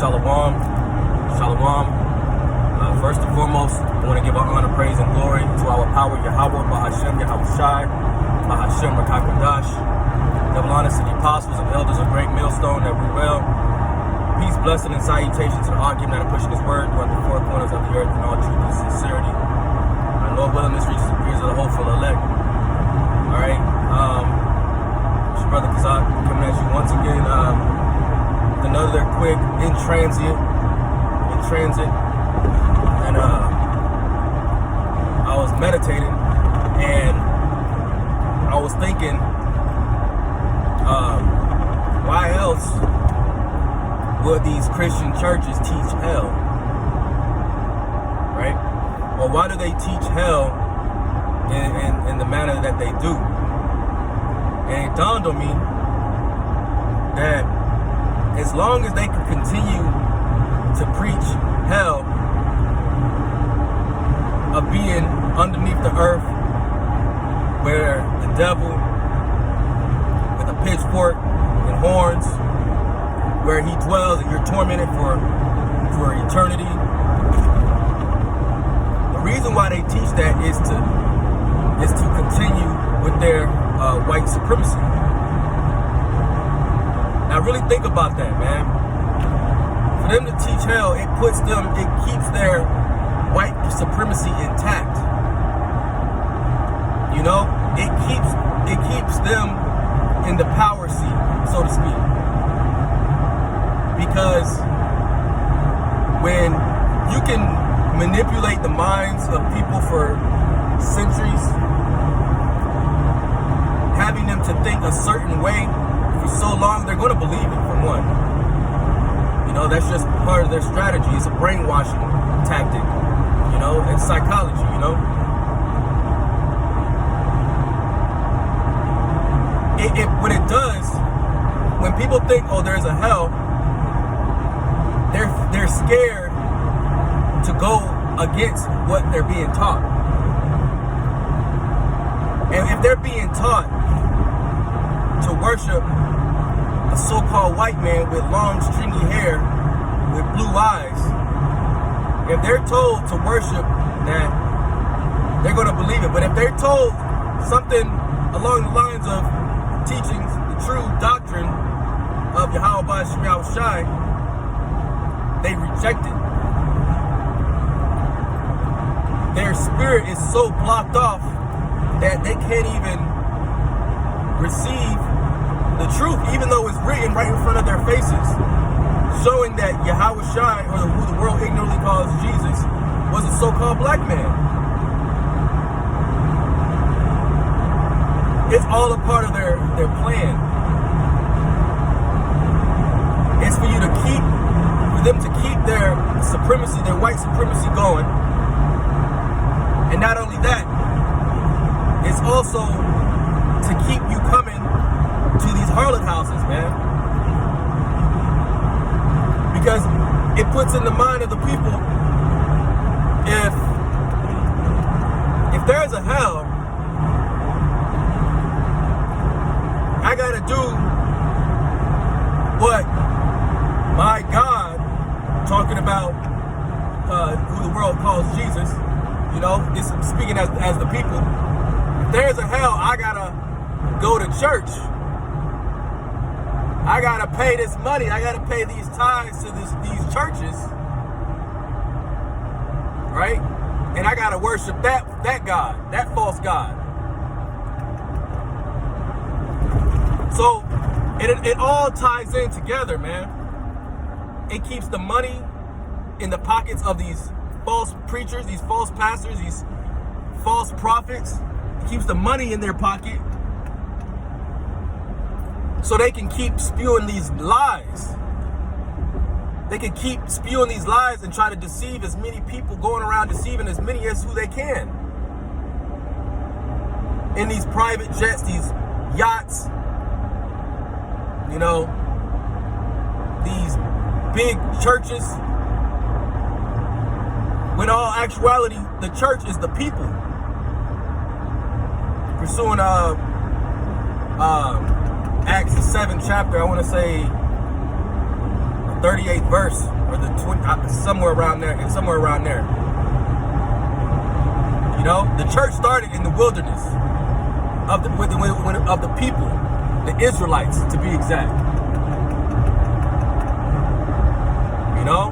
Shalom. Shalom. First and foremost, I want to give our honor, praise, and glory to our power, Yahweh, Bahashem, Yahushai, Bahashem, Rakakwadash. Double honors to the apostles and elders of Great Millstone that we will. Peace, blessing, and salutation to the argument that are pushing his word throughout the four corners of the earth in all truth and sincerity. Our Lord willing, this reaches the ears of the hopeful elect. All right. It's your brother Kazak coming at you once again. Another quick in transit. And I was meditating and I was thinking, why else would these Christian churches teach hell? Right? Or why do they teach hell in the manner that they do? And it dawned on me that as long as they can continue to preach hell of being underneath the earth, where the devil with a pitchfork and horns, where he dwells and you're tormented for eternity. The reason why they teach that is to continue with their white supremacy. Now really think about that, man. For them to teach hell, it keeps their white supremacy intact. You know, it keeps them in the power seat, so to speak. Because when you can manipulate the minds of people for centuries, having them to think a certain way for so long, they're going to believe it, for one. You know, that's just part of their strategy. It's a brainwashing tactic. You know, it's psychology, you know. What it does, when people think, oh, there's a hell, they're scared to go against what they're being taught. And if they're being taught to worship a so-called white man with long, stringy hair, with blue eyes, if they're told to worship that, they're going to believe it. But if they're told something along the lines of teaching the true doctrine of Yahweh Bahashem Yahushai, they reject it. Their spirit is so blocked off that they can't even receive the truth, even though it's written right in front of their faces, showing that Yahushai, or who the world ignorantly calls Jesus, was a so-called black man. It's all a part of their plan. It's for them to keep their supremacy, their white supremacy going. And not only that, it's also to keep you coming to these harlot houses, man. Because it puts in the mind of the people, if there's a hell, I gotta do what my God, talking about who the world calls Jesus, you know, it's speaking as the people. If there's a hell, I gotta go to church. I gotta pay this money. I gotta pay these tithes to these churches, right? And I gotta worship that God, that false God. So it all ties in together, man. It keeps the money in the pockets of these false preachers, these false pastors, these false prophets. It keeps the money in their pocket so they can keep spewing these lies. They can keep spewing these lies and try to deceive as many people, going around deceiving as many as who they can. In these private jets, these yachts, you know, these big churches, when all actuality, the church is the people. Pursuing Acts the 7th chapter, I want to say 38th verse, or the 20, somewhere around there. You know, the church started in the wilderness of the people, the Israelites, to be exact. You know,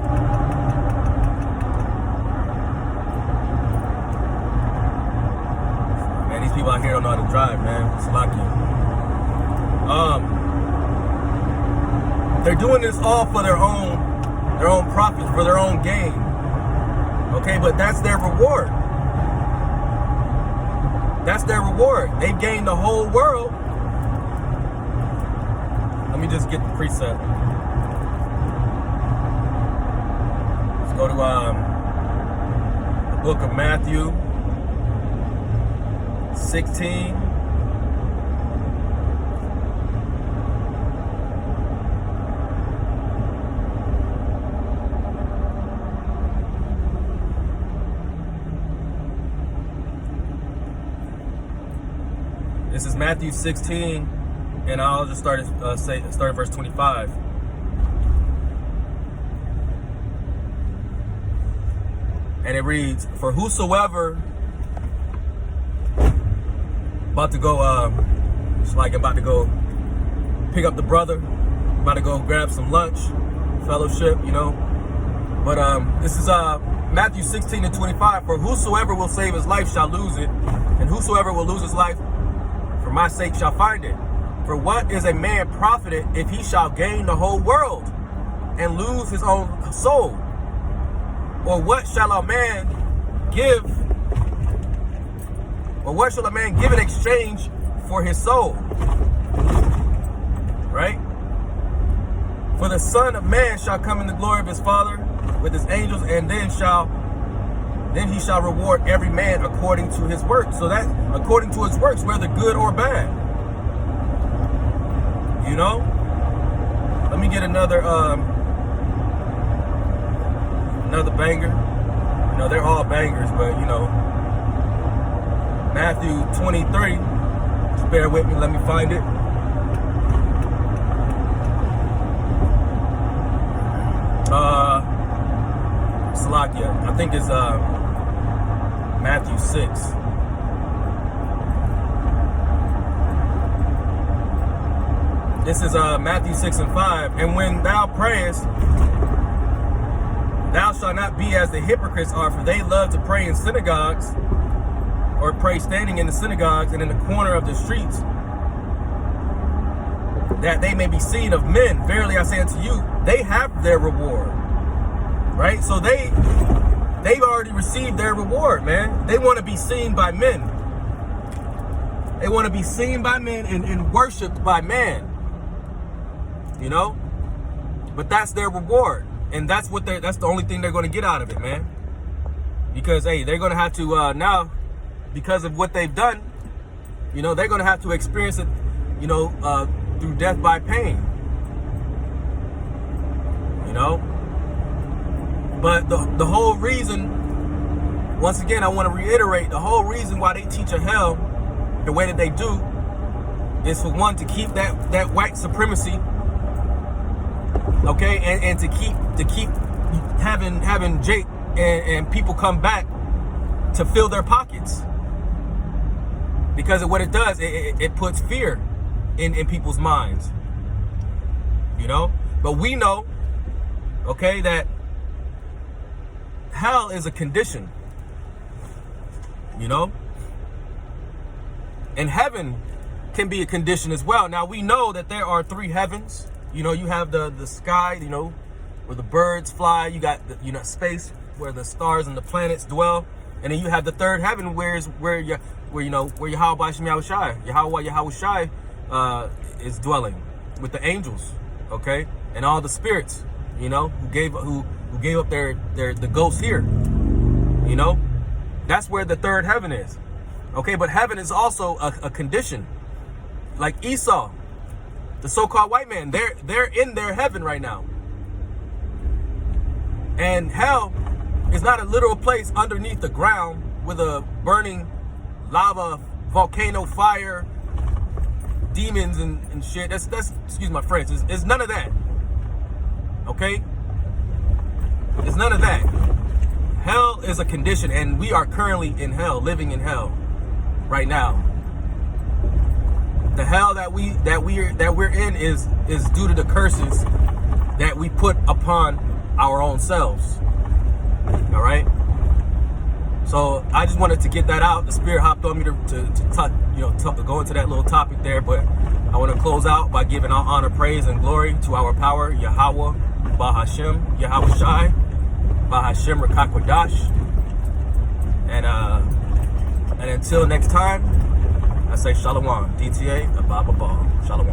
man, these people out here don't know how to drive, man. It's lucky. They're doing this all for their own profit, for their own gain. Okay, but that's their reward. That's their reward. They've gained the whole world. Let me just get the precept. Let's go to the book of Matthew 16. This is Matthew 16, and I'll just start at verse 25. And it reads, "For whosoever," about to go, it's like I'm about to go pick up the brother, about to go grab some lunch, fellowship, you know. But this is Matthew 16 and 25. "For whosoever will save his life shall lose it, and whosoever will lose his life for my sake shall find it. For what is a man profited if he shall gain the whole world and lose his own soul? Or what shall a man give? Or what shall a man give in exchange for his soul?" Right? "For the Son of Man shall come in the glory of his Father with his angels, and then he shall reward every man according to his work." So that according to his works, whether good or bad. You know? Let me get another banger. You know, they're all bangers, but you know. Matthew 23. Just bear with me, let me find it. Salakia. I think it's Matthew 6. This is Matthew 6 and 5. "And when thou prayest, thou shalt not be as the hypocrites are, for they love to pray in synagogues, or pray standing in the synagogues and in the corner of the streets, that they may be seen of men. Verily I say unto you, they have their reward." Right? So they've already received their reward, man. They want to be seen by men. They want to be seen by men and worshipped by man. You know? But that's their reward. And that's the only thing they're going to get out of it, man. Because, hey, they're going to have to, now, because of what they've done, you know, they're going to have to experience it, you know, through death by pain. You know? But the whole reason, once again, I want to reiterate, the whole reason why they teach a hell the way that they do is for one, to keep that white supremacy, okay, and to keep having Jake and people come back to fill their pockets. Because of what it does, it puts fear in people's minds. You know? But we know, okay, that hell is a condition. You know? And heaven can be a condition as well. Now we know that there are three heavens. You know, you have the sky, you know, where the birds fly. You got the, you know, space where the stars and the planets dwell. And then you have the third heaven, where Yahweh Shai is dwelling with the angels, okay, and all the spirits, you know, who gave up the ghosts here. You know, that's where the third heaven is, okay. But heaven is also a condition, like Esau, the so-called white man. They're in their heaven right now, and hell is not a literal place underneath the ground with a burning lava, volcano, fire, demons and shit. That's excuse my French. It's none of that. okay? It's none of that. Hell is a condition, and we are currently in hell, living in hell right now. The hell that we're in is due to the curses that we put upon our own selves. All right. So I just wanted to get that out. The Spirit hopped on me to go into that little topic there, but I want to close out by giving all honor, praise, and glory to our power, Yahweh, Bahashem, Yahweh Shai, Bahashem Rakakwadash. And until next time, I say Shalom. DTA, Ababa Ball. Shalom.